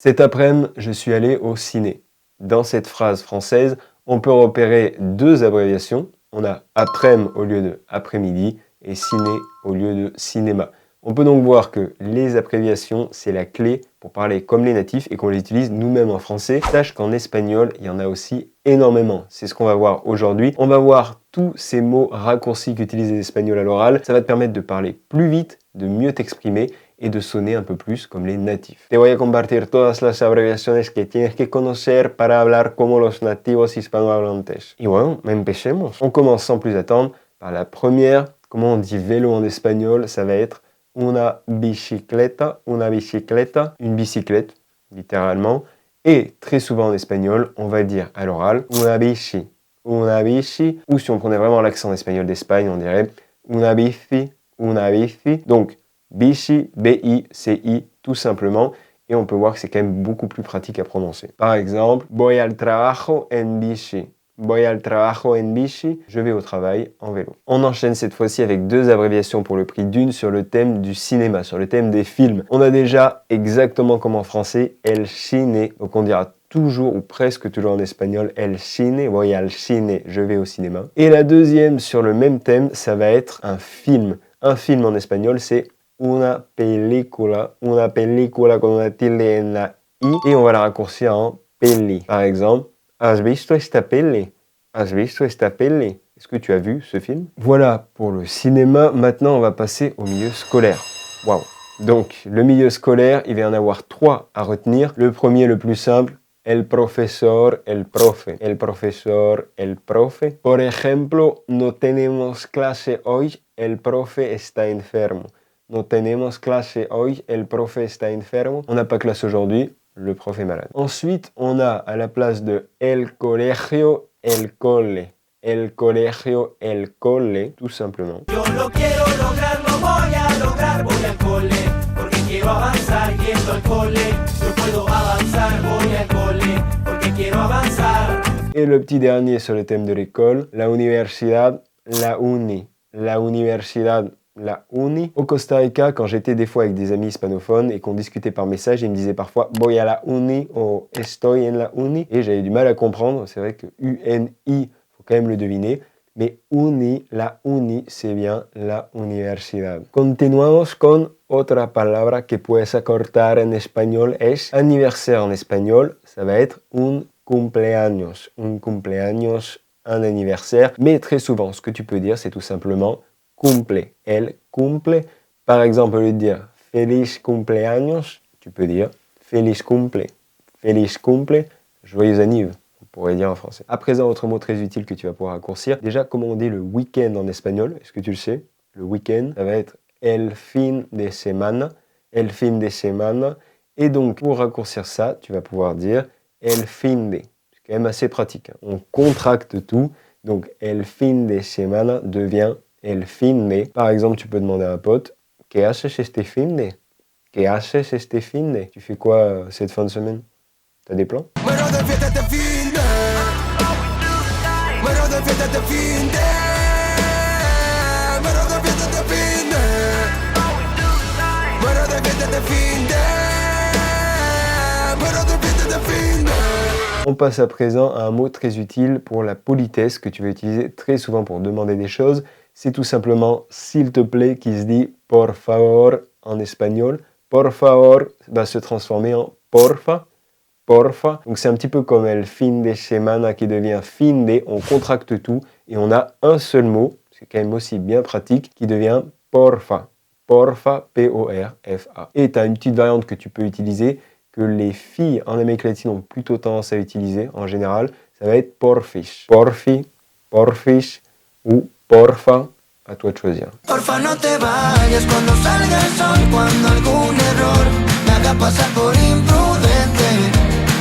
Cet après-midi, je suis allé au ciné. Dans cette phrase française, on peut repérer deux abréviations. On a après-midi au lieu de après-midi et ciné au lieu de cinéma. On peut donc voir que les abréviations, c'est la clé pour parler comme les natifs et qu'on les utilise nous-mêmes en français. Sache qu'en espagnol, il y en a aussi énormément. C'est ce qu'on va voir aujourd'hui. On va voir tous ces mots raccourcis qu'utilisent les Espagnols à l'oral. Ça va te permettre de parler plus vite, de mieux t'exprimer et de sonner un peu plus comme les natifs. Te voy a compartir todas las abreviaciones que tienes que conocer para hablar como los nativos hispanohablantes. Y bueno, empecemos. On commence sans plus attendre par la première. Comment on dit vélo en espagnol? Ça va être una bicicleta, une bicyclette, littéralement. Et très souvent en espagnol, on va dire à l'oral una bici, ou si on prenait vraiment l'accent espagnol d'Espagne, on dirait una bici. Donc, bici, B-I-C-I, tout simplement. Et on peut voir que c'est quand même beaucoup plus pratique à prononcer. Par exemple, voy al trabajo en bici. Voy al trabajo en bici, je vais au travail en vélo. On enchaîne cette fois-ci avec deux abréviations pour le prix d'une sur le thème du cinéma, sur le thème des films. On a déjà exactement comme en français, el cine, donc on dira toujours ou presque toujours en espagnol, el cine, voy al cine, je vais au cinéma. Et la deuxième sur le même thème, ça va être un film. Un film en espagnol, c'est una película con una tilde en la i, et on va la raccourcir en peli. Par exemple, has visto esta peli? Has visto esta peli? Est-ce que tu as vu ce film? Voilà pour le cinéma. Maintenant, on va passer au milieu scolaire. Waouh! Donc, le milieu scolaire, il va y en avoir trois à retenir. Le premier, le plus simple, el profesor, el profe. El profesor, el profe. Por ejemplo, no tenemos clase hoy, el profe está enfermo. No tenemos clase hoy, el profe está enfermo. On n'a pas classe aujourd'hui, le prof est malade. Ensuite, on a à la place de el colegio, el cole. El colegio, el cole, tout simplement. Yo lo quiero lograr, lo voy a lograr, voy al cole, porque quiero avanzar yendo al cole. Yo puedo avanzar, voy al cole, porque quiero avanzar. Et le petit dernier sur le thème de l'école, la universidad, la uni. La universidad, la uni. Au Costa Rica, quand j'étais des fois avec des amis hispanophones et qu'on discutait par message, ils me disaient parfois voy a la uni ou estoy en la uni, et j'avais du mal à comprendre. C'est vrai que UNI, faut quand même le deviner, mais uni, la uni, c'est bien la universidad. Continuamos con otra palabra que puedes acortar en español, es anniversaire en espagnol, ça va être un cumpleaños, un anniversaire, mais très souvent, ce que tu peux dire, c'est tout simplement cumple, el cumple. Par exemple, au lieu de dire feliz cumpleaños, tu peux dire feliz cumple, joyeux anniv, on pourrait dire en français. À présent, autre mot très utile que tu vas pouvoir raccourcir. Déjà, comment on dit le week-end en espagnol? Est-ce que tu le sais? Le week-end, ça va être el fin de semana, Et donc, pour raccourcir ça, tu vas pouvoir dire el fin de. C'est quand même assez pratique. On contracte tout. Donc, el fin de semana devient el fin de. Par exemple, tu peux demander à un pote, ¿Qué haces este fin de? ¿Qué haces este fin de? Tu fais quoi cette fin de semaine? T'as des plans? On passe à présent à un mot très utile pour la politesse que tu vas utiliser très souvent pour demander des choses. C'est tout simplement s'il te plaît qui se dit por favor en espagnol. Por favor va se transformer en porfa. Donc c'est un petit peu comme el fin de semana qui devient fin de. On contracte tout et on a un seul mot, c'est quand même aussi bien pratique, qui devient porfa. Porfa, P-O-R-F-A. Et tu as une petite variante que tu peux utiliser, que les filles en Amérique latine ont plutôt tendance à utiliser en général, ça va être porfish. Porfish ou porfa, à toi de choisir. Porfa no te vayas cuando salga el sol, cuando algún error me haga pasar por imprudente.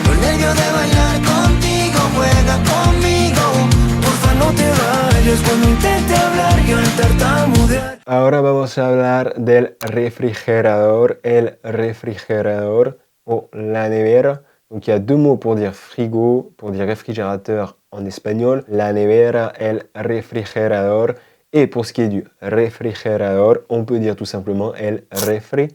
Los nervios de bailar contigo, juega conmigo. Porfa no te vayas cuando intente hablar y al tartamudear. Ahora vamos a hablar del refrigerador, el refrigerador ou la nevera. Donc il y a deux mots pour dire frigo, pour dire réfrigérateur en espagnol. La nevera, el refrigerador. Et pour ce qui est du refrigerador, on peut dire tout simplement el refri.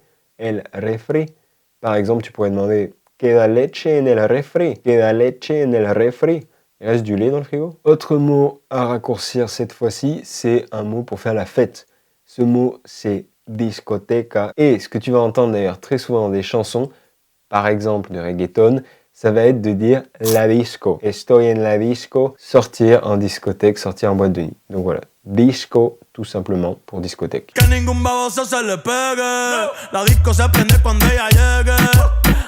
Par exemple, tu pourrais demander Queda leche en el refri. Queda leche en el refri. Il reste du lait dans le frigo. Autre mot à raccourcir cette fois-ci, c'est un mot pour faire la fête. Ce mot, c'est discoteca. Et ce que tu vas entendre d'ailleurs très souvent dans des chansons, par exemple de reggaeton, ça va être de dire la disco. Estoy en la disco. Sortir en discothèque, sortir en boîte de nuit. Donc voilà, disco tout simplement pour discothèque. Que ningún baboso se le pegue. La disco se prende cuando ella llegue.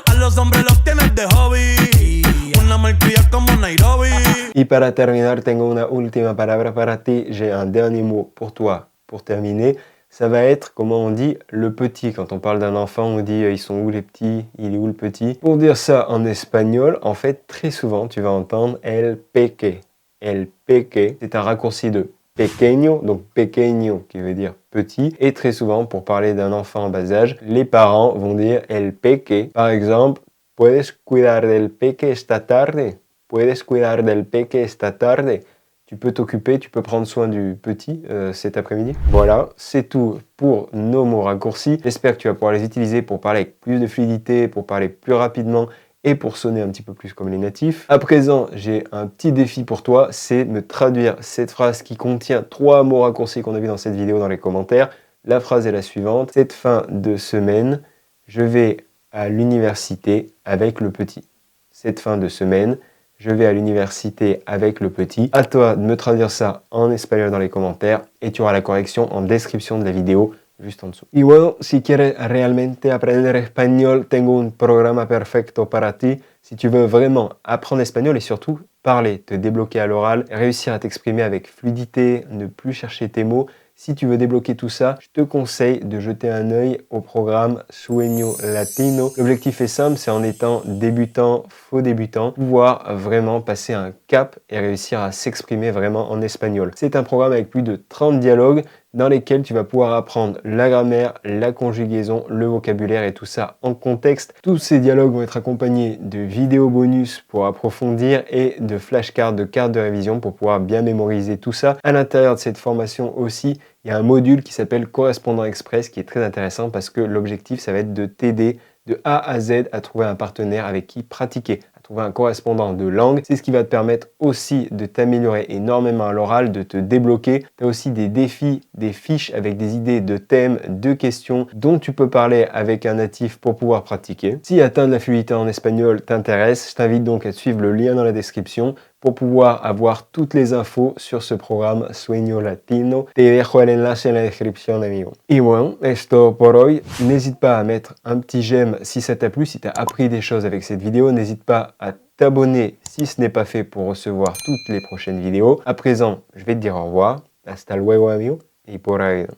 A los hombres los tienes de hobby. Una malcria como Nairobi. Y para terminar, tengo una última palabra para ti. J'ai un dernier mot pour toi pour terminer. Ça va être, comment on dit, le petit. Quand on parle d'un enfant, on dit ils sont où les petits, il est où le petit. Pour dire ça en espagnol, en fait, très souvent, tu vas entendre el peque. El peque, c'est un raccourci de pequeño, donc pequeño qui veut dire petit. Et très souvent, pour parler d'un enfant en bas âge, les parents vont dire el peque. Par exemple, puedes cuidar del peque esta tarde. Puedes cuidar del peque esta tarde. Tu peux t'occuper, tu peux prendre soin du petit cet après-midi. Voilà, c'est tout pour nos mots raccourcis. J'espère que tu vas pouvoir les utiliser pour parler avec plus de fluidité, pour parler plus rapidement et pour sonner un petit peu plus comme les natifs. À présent, j'ai un petit défi pour toi, c'est de me traduire cette phrase qui contient 3 mots raccourcis qu'on a vu dans cette vidéo dans les commentaires. La phrase est la suivante. Cette fin de semaine, je vais à l'université avec le petit. Cette fin de semaine, je vais à l'université avec le petit. À toi de me traduire ça en espagnol dans les commentaires et tu auras la correction en description de la vidéo juste en dessous. Y bueno, si quieres realmente aprender español, tengo un programa perfecto para ti. Si tu veux vraiment apprendre l'espagnol et surtout parler, te débloquer à l'oral, réussir à t'exprimer avec fluidité, ne plus chercher tes mots, si tu veux débloquer tout ça, je te conseille de jeter un œil au programme Sueño Latino. L'objectif est simple, c'est en étant débutant, faux débutant, pouvoir vraiment passer un cap et réussir à s'exprimer vraiment en espagnol. C'est un programme avec plus de 30 dialogues dans lesquels tu vas pouvoir apprendre la grammaire, la conjugaison, le vocabulaire et tout ça en contexte. Tous ces dialogues vont être accompagnés de vidéos bonus pour approfondir et de flashcards, de cartes de révision pour pouvoir bien mémoriser tout ça. À l'intérieur de cette formation aussi, il y a un module qui s'appelle Correspondant Express qui est très intéressant parce que l'objectif, ça va être de t'aider de A à Z à trouver un partenaire avec qui pratiquer, à trouver un correspondant de langue. C'est ce qui va te permettre aussi de t'améliorer énormément à l'oral, de te débloquer. Tu as aussi des défis, des fiches avec des idées de thèmes, de questions dont tu peux parler avec un natif pour pouvoir pratiquer. Si atteindre la fluidité en espagnol t'intéresse, je t'invite donc à suivre le lien dans la description pour pouvoir avoir toutes les infos sur ce programme Sueño Latino. Te dejo el enlace en la descripción, amigo. Y bueno, esto por hoy. N'hésite pas à mettre un petit j'aime si ça t'a plu, si tu as appris des choses avec cette vidéo. N'hésite pas à t'abonner si ce n'est pas fait pour recevoir toutes les prochaines vidéos. À présent, je vais te dire au revoir. Hasta luego, amigo. Y por ahí.